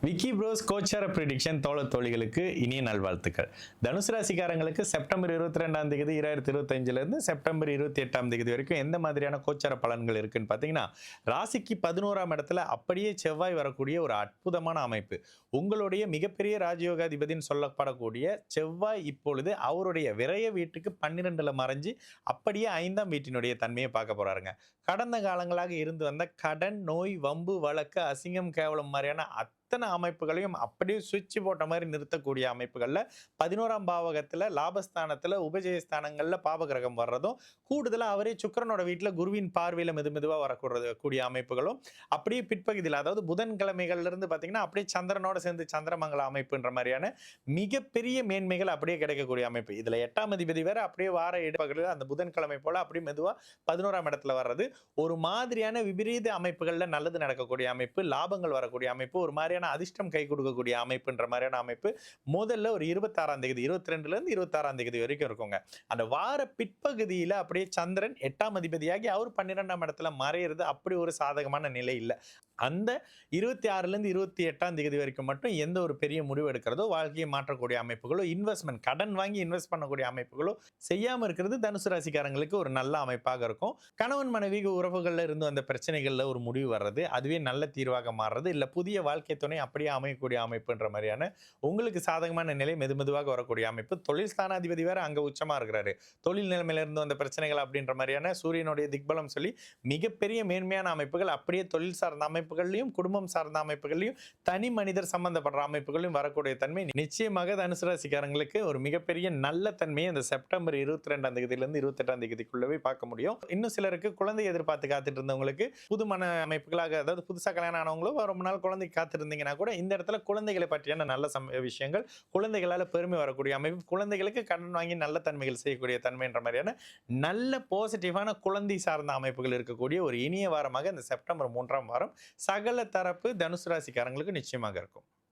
Vicky pros கோச்சார prediction தோழிகளுக்கு இனிய நல்வாழ்த்துக்கள். தனுசு ராசிக்காரங்களுக்கு செப்டம்பர் 22ஆம் தேதி 2025 இருந்து செப்டம்பர் 28ஆம் தேதி வரைக்கும் எந்த மாதிரியான கோச்சார பலன்கள் இருக்குன்னு பார்த்தீங்கன்னா, ராசிக்கு 11ஆம் இடத்துல அப்படியே செவ்வாய் வரக்கூடிய ஒரு அற்புதமான அமைப்பு. உங்களுடைய மிகப்பெரிய ராஜயோகாதிபதினு சொல்லப்படக்கூடிய செவ்வாய் இப்பொழுது அவருடைய விரய வீட்டுக்கு 12ல மறைஞ்சு அப்படியே 5ஆம் வீட்டினுடைய தன்மையை பார்க்க போறாருங்க. கடந்த காலங்களாக இருந்து வந்த கடன், நோய், வம்பு, வழக்கு, அசிங்கம், கேவலம் மாதிரியான அத்தனை அமைப்புகளையும் அப்படியே சுவிட்ச் போட்ட மாதிரி நிறுத்தக்கூடிய அமைப்புகள்ல 11ஆம் பாவகத்துல லாபஸ்தானத்துல உபஜயஸ்தானங்கள்ல பாபகிரகம் வர்றதும் கூடுதலா அவரே சுக்கிரனோட வீட்டுல குருவின் பார்வையில மெதுவா வரக்கூடிய அமைப்புகளும் அப்படியே பிற்பகுதியில் அதாவது புதன்கிழமைகள்ல இருந்து பாத்தீங்கன்னா அப்படியே சந்திரனோட சேர்ந்து சந்திரமங்கல அமைப்புன்ற மாதிரியான மிகப்பெரிய மேன்மைகள் அப்படியே கிடைக்கக்கூடிய அமைப்பு. இதுல 8ஆம் அதிபதி வேற அப்படியே வார இடப்பகுதியில் அந்த புதன்கிழமை போல அப்படியே மெதுவா 11ஆம் இடத்துல வர்றது ஒரு மாதிரியான விபரீத அமைப்புகள்ல நல்லது நடக்கக்கூடிய அமைப்பு, லாபங்கள் வரக்கூடிய அமைப்பு, ஒரு மாதிரியான அதிர்ஷ்டம் கை கொடுக்கக்கூடிய அமைப்புன்ற மாதிரியான அமைப்பு முதல்ல ஒரு 26ஆம் தேதி 22ல இருந்து 26ஆம் தேதி வரைக்கும் இருக்குங்க. அந்த வார பிற்பகுதியில அப்படியே சந்திரன் 8ஆம் அதிபதியாகி அவர் 12ஆம் இடத்துல மறையிறது அப்படி ஒரு சாதகமான நிலை இல்லை. அந்த 26ல இருந்து 28ஆம் தேதி வரைக்கும் மட்டும் எந்த ஒரு பெரிய முடிவு எடுக்கிறதோ, வாழ்க்கையை மாற்றக்கூடிய அமைப்புகளோ, இன்வெஸ்ட்மெண்ட் கடன் வாங்கி இன்வெஸ்ட் பண்ணக்கூடிய அமைப்புகளோ செய்யாம இருக்கிறது தனுசு ராசிக்காரங்களுக்கு ஒரு நல்ல அமைப்பாக இருக்கும். கணவன் மனைவி உறவுகள்ல இருந்து அந்த பிரச்சனைகள்ல ஒரு முடிவு வர்றது, அதுவே நல்ல தீர்வாக மாறுறது, இல்ல புதிய வாழ்க்கை துணை அப்படியே அமையக்கூடிய அமைப்புன்ற மாதிரியான உங்களுக்கு சாதகமான நிலை மெதுவாக வரக்கூடிய அமைப்பு. தொழில் ஸ்தானாதிபதி வேற அங்க உச்சமா இருக்கிறாரு. தொழில் நிலைமையில இருந்து அந்த பிரச்சனைகள் அப்படின்ற மாதிரியான சூரியனுடைய திக்பலம் சொல்லி மிகப்பெரிய மேன்மையான அமைப்புகள் அப்படியே தொழில் சார்ந்த அமைப்புகள்லையும் குடும்பம் சார்ந்த அமைப்புகள்லையும் தனி மனிதர் சம்பந்தப்படுற அமைப்புகளையும் வரக்கூடிய தன்மை நிச்சயமாக தனுசு ராசிக்காரங்களுக்கு ஒரு மிகப்பெரிய நல்ல தன்மையை இந்த செப்டம்பர் 22ஆம் தேதியிலிருந்து 28ஆம் தேதிக்குள்ளவே பார்க்க முடியும். இன்னும் சிலருக்கு குழந்தை எதிர்பார்த்து காத்துட்டு இருந்தவங்களுக்கு புதுமண அமைப்புகளாக, அதாவது புதுசா கல்யாணம் ஆனவங்களும் ரொம்ப நாள் குழந்தை காத்திருந்தீங்கன்னா கூட இந்த இடத்துல குழந்தைகளை பற்றியான நல்ல விஷயங்கள், குழந்தைகளால பெருமை வரக்கூடிய அமைப்பு, குழந்தைகளுக்கு கடன் வாங்கி நல்ல தன்மைகள் செய்யக்கூடிய தன்மைன்ற மாதிரியான நல்ல பாசிட்டிவான குழந்தை சார்ந்த அமைப்புகள் இருக்கக்கூடிய ஒரு இனிய வாரமாக இந்த செப்டம்பர் 3ஆம் வாரம் சகல தரப்பு தனுசு ராசிக்காரங்களுக்கு நிச்சயமாக இருக்கும்.